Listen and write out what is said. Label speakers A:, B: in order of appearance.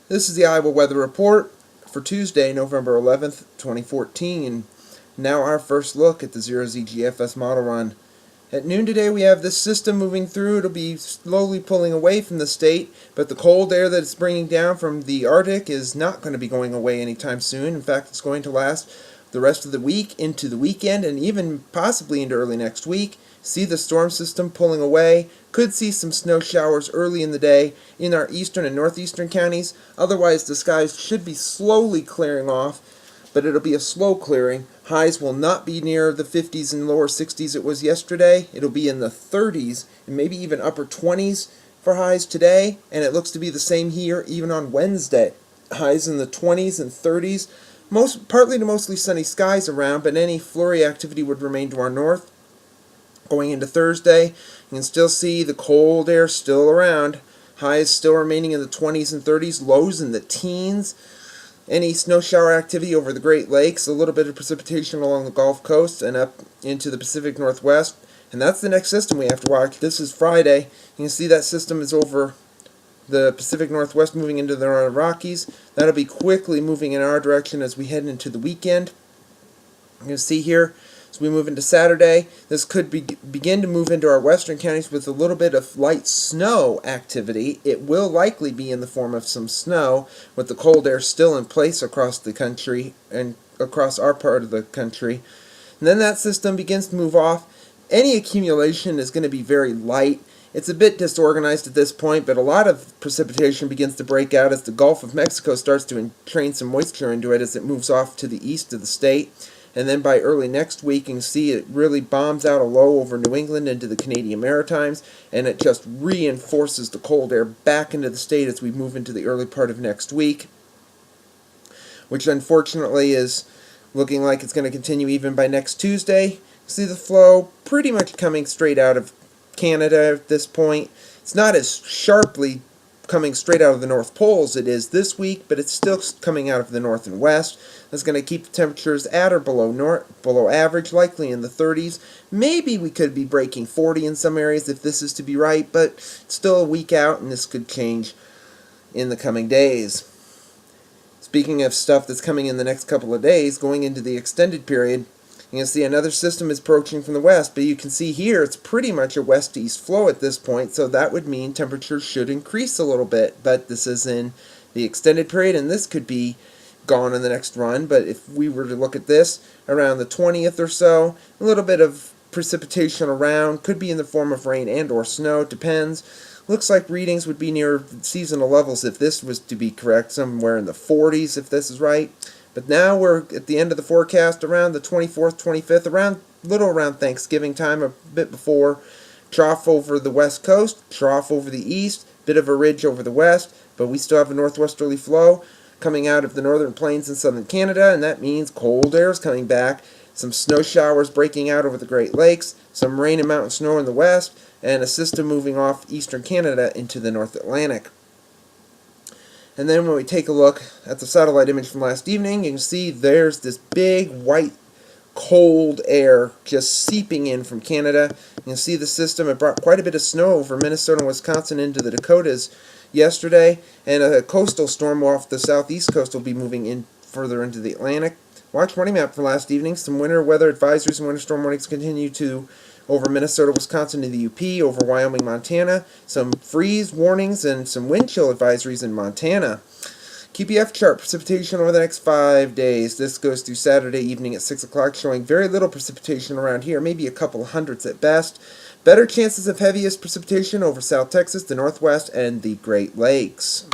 A: This is the Iowa Weather Report for Tuesday, November 11th, 2014. Now our first look at the 0ZGFS model run. At noon today we have this system moving through. It'll be slowly pulling away from the state, but the cold air that it's bringing down from the Arctic is not going to be going away anytime soon. In fact, it's going to last the rest of the week into the weekend and even possibly into early next week. See the storm system pulling away. Could see some snow showers early in the day in our eastern and northeastern counties. Otherwise, the skies should be slowly clearing off, but it'll be a slow clearing. Highs will not be near the 50s and lower 60s it was yesterday. It'll be in the 30s and maybe even upper 20s for highs today, and it looks to be the same here even on Wednesday. Highs in the 20s and 30s. Partly to mostly sunny skies around, but any flurry activity would remain to our north. Going into Thursday, you can still see the cold air still around. Highs still remaining in the 20s and 30s, lows in the teens. Any snow shower activity over the Great Lakes, a little bit of precipitation along the Gulf Coast and up into the Pacific Northwest. And that's the next system we have to watch. This is Friday. You can see that system is over the Pacific Northwest, moving into the Rockies. That'll be quickly moving in our direction as we head into the weekend. You can see here, as we move into Saturday, this could begin to move into our western counties with a little bit of light snow activity. It will likely be in the form of some snow, with the cold air still in place across the country and across our part of the country. And then that system begins to move off. Any accumulation is going to be very light. It's a bit disorganized at this point, but a lot of precipitation begins to break out as the Gulf of Mexico starts to entrain some moisture into it as it moves off to the east of the state. And then by early next week, you can see it really bombs out a low over New England into the Canadian Maritimes, and it just reinforces the cold air back into the state as we move into the early part of next week, which unfortunately is looking like it's going to continue even by next Tuesday. See the flow pretty much coming straight out of Canada at this point. It's not as sharply coming straight out of the North Pole as it is this week, but it's still coming out of the north and west. That's going to keep the temperatures at or below average, likely in the 30s. Maybe we could be breaking 40 in some areas if this is to be right, but it's still a week out, and this could change in the coming days. Speaking of stuff that's coming in the next couple of days, going into the extended period, you can see another system is approaching from the west, but you can see here it's pretty much a west-east flow at this point, so that would mean temperatures should increase a little bit, but this is in the extended period, and this could be gone in the next run. But if we were to look at this around the 20th or so, a little bit of precipitation around, could be in the form of rain and or snow, depends. Looks like readings would be near seasonal levels if this was to be correct, somewhere in the 40s if this is right. But now we're at the end of the forecast, around the 24th, 25th, around Thanksgiving time, a bit before. Trough over the west coast, trough over the east, bit of a ridge over the west, but we still have a northwesterly flow coming out of the northern plains in southern Canada, and that means cold air is coming back, some snow showers breaking out over the Great Lakes, some rain and mountain snow in the west, and a system moving off eastern Canada into the North Atlantic. And then when we take a look at the satellite image from last evening, you can see there's this big white cold air just seeping in from Canada. You can see the system. It brought quite a bit of snow over Minnesota and Wisconsin into the Dakotas yesterday, and a coastal storm off the southeast coast will be moving in further into the Atlantic. Watch Morning Map for last evening. Some winter weather advisories and winter storm warnings continue to over Minnesota, Wisconsin, and the UP, over Wyoming, Montana. Some freeze warnings and some wind chill advisories in Montana. QPF chart precipitation over the next 5 days. This goes through Saturday evening at 6 o'clock, showing very little precipitation around here, maybe a couple hundredths at best. Better chances of heaviest precipitation over South Texas, the Northwest, and the Great Lakes.